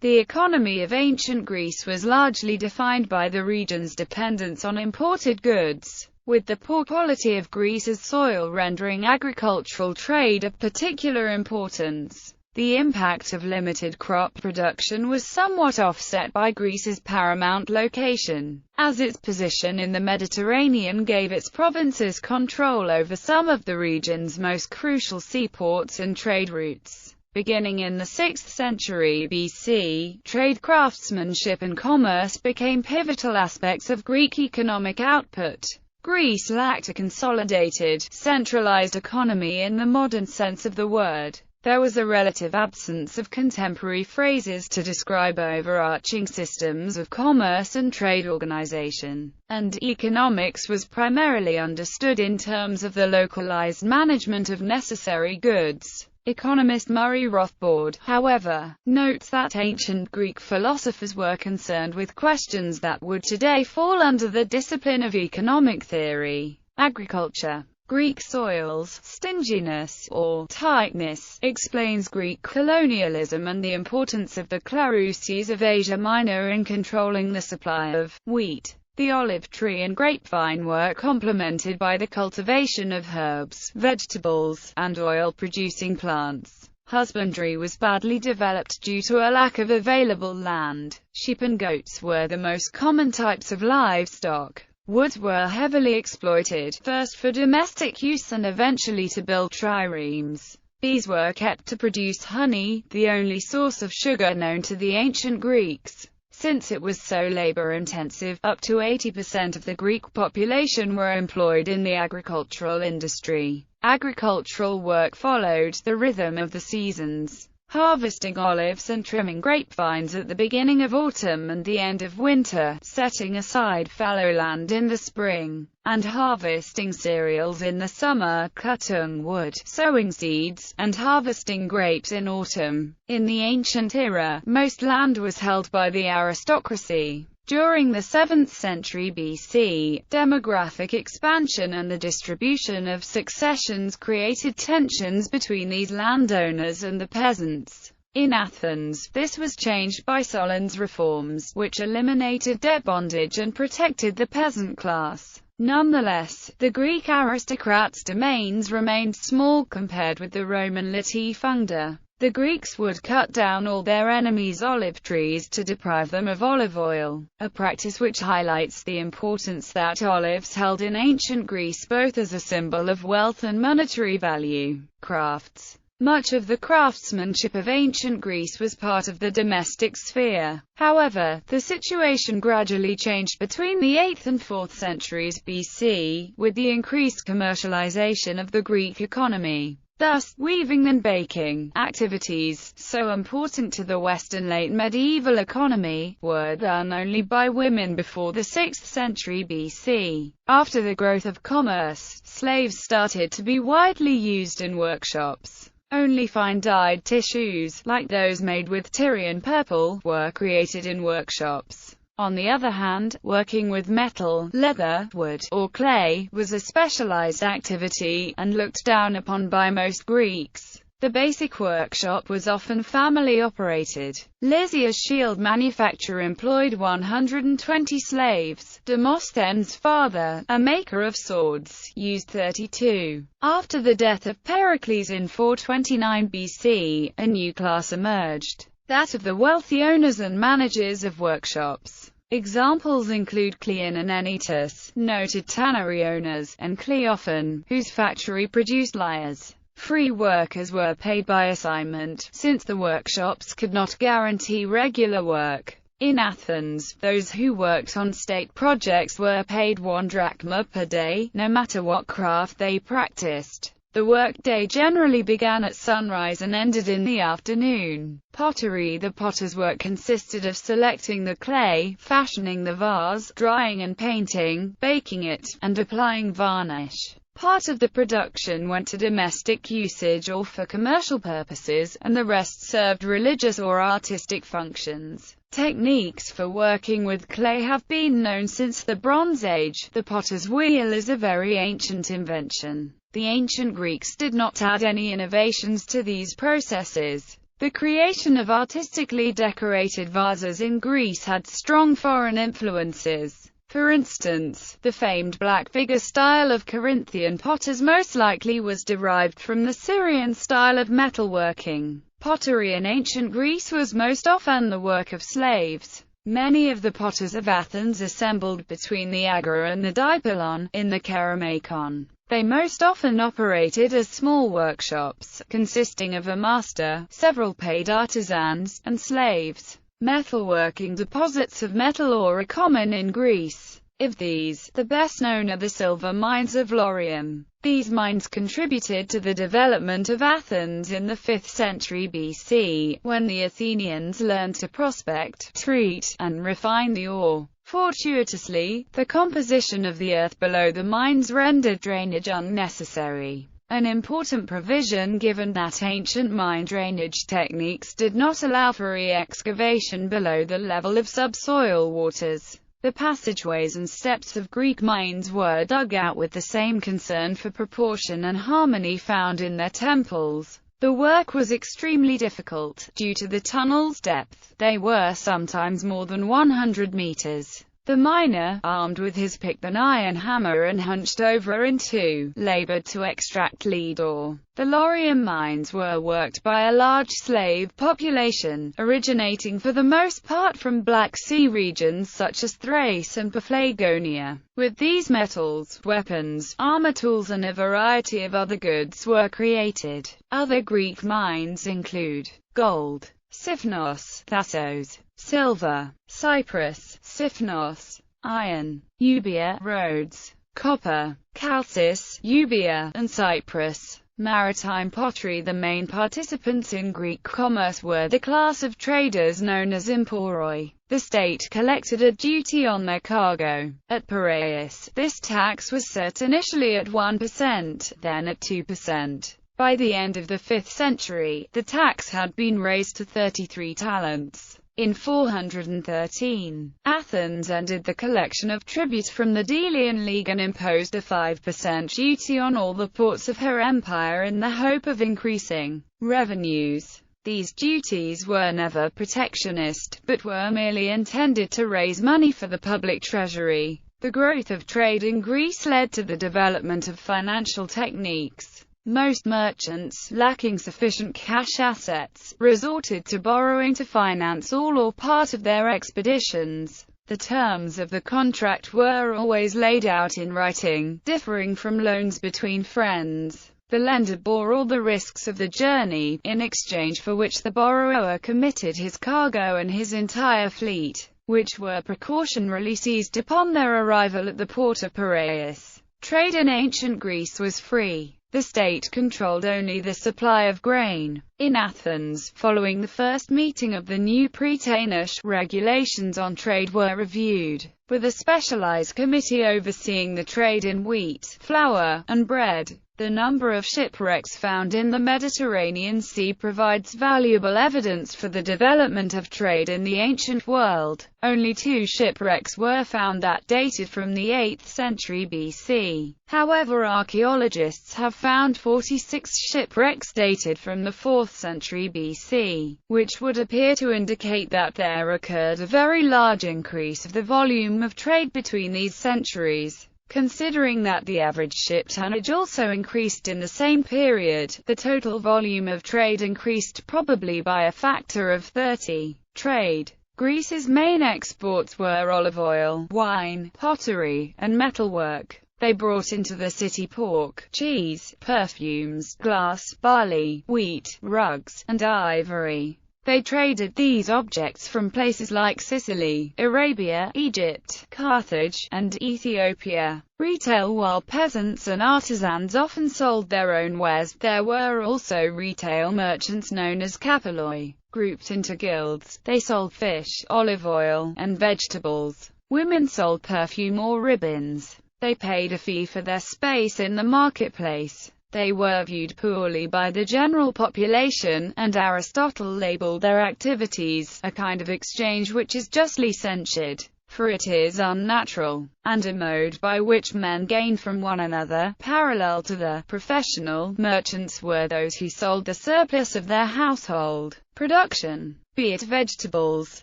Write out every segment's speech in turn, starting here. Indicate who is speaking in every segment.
Speaker 1: The economy of ancient Greece was largely defined by the region's dependence on imported goods, with the poor quality of Greece's soil rendering agricultural trade of particular importance. The impact of limited crop production was somewhat offset by Greece's paramount location, as its position in the Mediterranean gave its provinces control over some of the region's most crucial seaports and trade routes. Beginning in the 6th century BC, trade, craftsmanship and commerce became pivotal aspects of Greek economic output. Greece lacked a consolidated, centralized economy in the modern sense of the word. There was a relative absence of contemporary phrases to describe overarching systems of commerce and trade organization, and economics was primarily understood in terms of the localized management of necessary goods. Economist Murray Rothbard, however, notes that ancient Greek philosophers were concerned with questions that would today fall under the discipline of economic theory. Agriculture. Greek soils, stinginess, or tightness, explains Greek colonialism and the importance of the Klarouses of Asia Minor in controlling the supply of wheat. The olive tree and grapevine were complemented by the cultivation of herbs, vegetables, and oil-producing plants. Husbandry was badly developed due to a lack of available land. Sheep and goats were the most common types of livestock. Woods were heavily exploited, first for domestic use and eventually to build triremes. Bees were kept to produce honey, the only source of sugar known to the ancient Greeks. Since it was so labor-intensive, up to 80% of the Greek population were employed in the agricultural industry. Agricultural work followed the rhythm of the seasons, harvesting olives and trimming grapevines at the beginning of autumn and the end of winter, setting aside fallow land in the spring, and harvesting cereals in the summer, cutting wood, sowing seeds, and harvesting grapes in autumn. In the ancient era, most land was held by the aristocracy. During the 7th century BC, demographic expansion and the distribution of successions created tensions between these landowners and the peasants. In Athens, this was changed by Solon's reforms, which eliminated debt bondage and protected the peasant class. Nonetheless, the Greek aristocrats' domains remained small compared with the Roman latifunda. The Greeks would cut down all their enemies' olive trees to deprive them of olive oil, a practice which highlights the importance that olives held in ancient Greece both as a symbol of wealth and monetary value. Crafts. Much of the craftsmanship of ancient Greece was part of the domestic sphere. However, the situation gradually changed between the 8th and 4th centuries BC, with the increased commercialization of the Greek economy. Thus, weaving and baking, activities, so important to the Western late medieval economy, were done only by women before the 6th century BC. After the growth of commerce, slaves started to be widely used in workshops. Only fine dyed tissues, like those made with Tyrian purple, were created in workshops. On the other hand, working with metal, leather, wood, or clay, was a specialized activity, and looked down upon by most Greeks. The basic workshop was often family-operated. Lysia's shield manufacture employed 120 slaves. Demosthenes' father, a maker of swords, used 32. After the death of Pericles in 429 BC, a new class emerged, that of the wealthy owners and managers of workshops. Examples include Cleon and Anytus, noted tannery owners, and Cleophon, whose factory produced lyres. Free workers were paid by assignment, since the workshops could not guarantee regular work. In Athens, those who worked on state projects were paid 1 drachma per day, no matter what craft they practiced. The workday generally began at sunrise and ended in the afternoon. Pottery. The potter's work consisted of selecting the clay, fashioning the vase, drying and painting, baking it, and applying varnish. Part of the production went to domestic usage or for commercial purposes, and the rest served religious or artistic functions. Techniques for working with clay have been known since the Bronze Age. The potter's wheel is a very ancient invention. The ancient Greeks did not add any innovations to these processes. The creation of artistically decorated vases in Greece had strong foreign influences. For instance, the famed black figure style of Corinthian potters most likely was derived from the Syrian style of metalworking. Pottery in ancient Greece was most often the work of slaves. Many of the potters of Athens assembled between the Agora and the Dipylon, in the Kerameikon. They most often operated as small workshops, consisting of a master, several paid artisans, and slaves. Metalworking deposits of metal ore are common in Greece. Of these, the best known are the silver mines of Laurium. These mines contributed to the development of Athens in the 5th century BC, when the Athenians learned to prospect, treat, and refine the ore. Fortuitously, the composition of the earth below the mines rendered drainage unnecessary, an important provision given that ancient mine drainage techniques did not allow for re-excavation below the level of subsoil waters. The passageways and steps of Greek mines were dug out with the same concern for proportion and harmony found in their temples. The work was extremely difficult, due to the tunnel's depth. They were sometimes more than 100 meters. The miner, armed with his pick and iron hammer and hunched over in two, labored to extract lead ore. The Laurium mines were worked by a large slave population, originating for the most part from Black Sea regions such as Thrace and Paphlagonia. With these metals, weapons, armor tools and a variety of other goods were created. Other Greek mines include gold, Sipnos, Thassos, silver, Cyprus, Sipnos, iron, Euboea, Rhodes, copper, Chalcis, Euboea, and Cyprus. Maritime pottery. The main participants in Greek commerce were the class of traders known as imporoi. The state collected a duty on their cargo. At Piraeus, this tax was set initially at 1%, then at 2%. By the end of the 5th century, the tax had been raised to 33 talents. In 413, Athens ended the collection of tribute from the Delian League and imposed a 5% duty on all the ports of her empire in the hope of increasing revenues. These duties were never protectionist, but were merely intended to raise money for the public treasury. The growth of trade in Greece led to the development of financial techniques. Most merchants, lacking sufficient cash assets, resorted to borrowing to finance all or part of their expeditions. The terms of the contract were always laid out in writing, differing from loans between friends. The lender bore all the risks of the journey, in exchange for which the borrower committed his cargo and his entire fleet, which were precautionarily seized upon their arrival at the port of Piraeus. Trade in ancient Greece was free. The state controlled only the supply of grain. In Athens, following the first meeting of the new Prytanesh, regulations on trade were reviewed, with a specialized committee overseeing the trade in wheat, flour, and bread. The number of shipwrecks found in the Mediterranean Sea provides valuable evidence for the development of trade in the ancient world. Only 2 shipwrecks were found that dated from the 8th century BC. However, archaeologists have found 46 shipwrecks dated from the 4th century BC, which would appear to indicate that there occurred a very large increase of the volume of trade between these centuries. Considering that the average ship tonnage also increased in the same period, the total volume of trade increased probably by a factor of 30. Trade. Greece's main exports were olive oil, wine, pottery, and metalwork. They brought into the city pork, cheese, perfumes, glass, barley, wheat, rugs, and ivory. They traded these objects from places like Sicily, Arabia, Egypt, Carthage, and Ethiopia. Retail. While peasants and artisans often sold their own wares, there were also retail merchants known as kapaloi. Grouped into guilds, they sold fish, olive oil, and vegetables. Women sold perfume or ribbons. They paid a fee for their space in the marketplace. They were viewed poorly by the general population, and Aristotle labeled their activities a kind of exchange which is justly censured, for it is unnatural, and a mode by which men gain from one another. Parallel to the professional, merchants were those who sold the surplus of their household production, be it vegetables,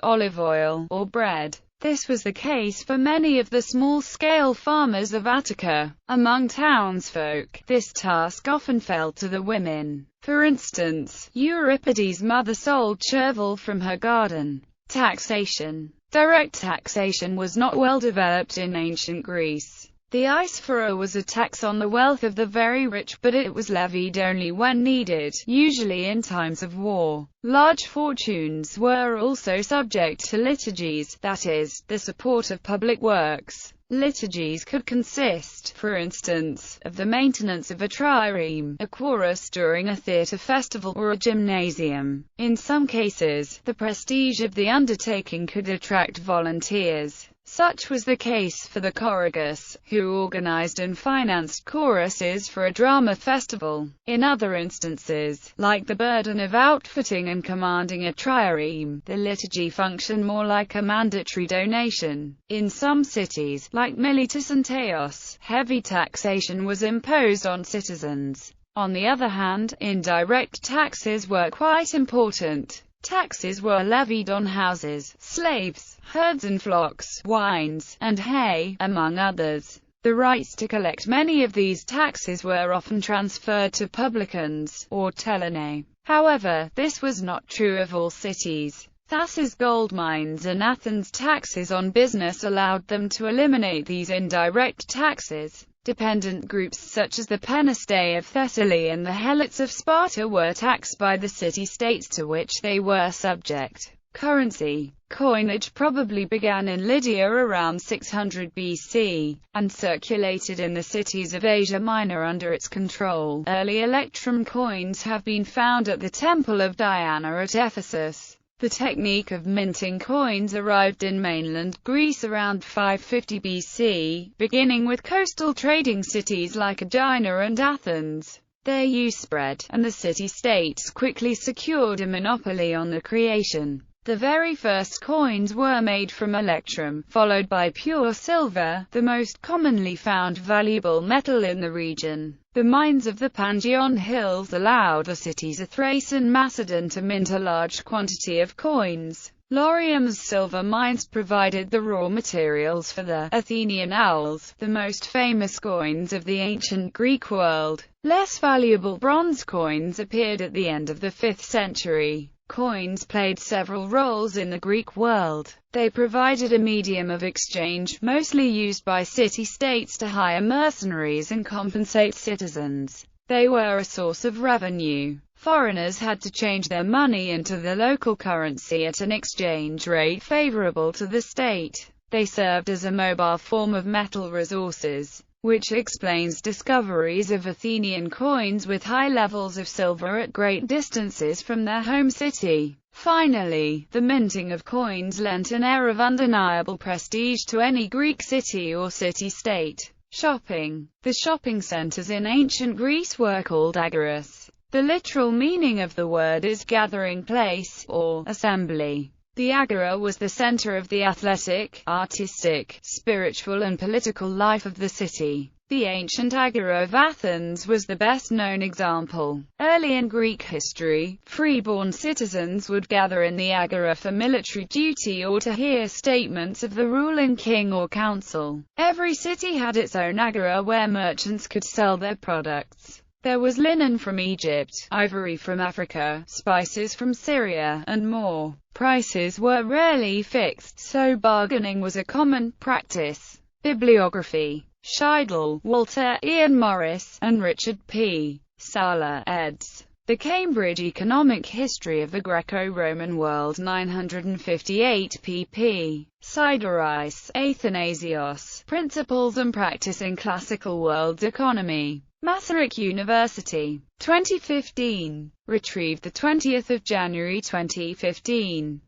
Speaker 1: olive oil, or bread. This was the case for many of the small-scale farmers of Attica. Among townsfolk, this task often fell to the women. For instance, Euripides' mother sold chervil from her garden. Taxation. Direct taxation was not well developed in ancient Greece. The eisphora was a tax on the wealth of the very rich, but it was levied only when needed, usually in times of war. Large fortunes were also subject to liturgies, that is, the support of public works. Liturgies could consist, for instance, of the maintenance of a trireme, a chorus during a theatre festival, or a gymnasium. In some cases, the prestige of the undertaking could attract volunteers. Such was the case for the choragus, who organized and financed choruses for a drama festival. In other instances, like the burden of outfitting and commanding a trireme, the liturgy functioned more like a mandatory donation. In some cities, like Miletus and Teos, heavy taxation was imposed on citizens. On the other hand, indirect taxes were quite important. Taxes were levied on houses, slaves, herds and flocks, wines, and hay, among others. The rights to collect many of these taxes were often transferred to publicans, or telenae. However, this was not true of all cities. Thassa's gold mines and Athens' taxes on business allowed them to eliminate these indirect taxes. Dependent groups such as the Penestae of Thessaly and the Helots of Sparta were taxed by the city-states to which they were subject. Currency. Coinage probably began in Lydia around 600 BC, and circulated in the cities of Asia Minor under its control. Early electrum coins have been found at the Temple of Diana at Ephesus. The technique of minting coins arrived in mainland Greece around 550 BC, beginning with coastal trading cities like Aegina and Athens. Their use spread, and the city-states quickly secured a monopoly on the creation. The very first coins were made from electrum, followed by pure silver, the most commonly found valuable metal in the region. The mines of the Pangion Hills allowed the cities of Thrace and Macedon to mint a large quantity of coins. Laurium's silver mines provided the raw materials for the Athenian owls, the most famous coins of the ancient Greek world. Less valuable bronze coins appeared at the end of the 5th century. Coins played several roles in the Greek world. They provided a medium of exchange, mostly used by city-states to hire mercenaries and compensate citizens. They were a source of revenue. Foreigners had to change their money into the local currency at an exchange rate favorable to the state. They served as a mobile form of metal resources, which explains discoveries of Athenian coins with high levels of silver at great distances from their home city. Finally, the minting of coins lent an air of undeniable prestige to any Greek city or city-state. Shopping. The shopping centers in ancient Greece were called agoras. The literal meaning of the word is gathering place, or assembly. The agora was the center of the athletic, artistic, spiritual and political life of the city. The ancient agora of Athens was the best-known example. Early in Greek history, free-born citizens would gather in the agora for military duty or to hear statements of the ruling king or council. Every city had its own agora where merchants could sell their products. There was linen from Egypt, ivory from Africa, spices from Syria, and more. Prices were rarely fixed, so bargaining was a common practice. Bibliography. Scheidel, Walter, Ian Morris, and Richard P. Sala, eds. The Cambridge Economic History of the Greco-Roman World 958 pp. Sideris, Athanasios, Principles and Practice in Classical World Economy. Masaryk University. 2015. Retrieved 20 January 2015.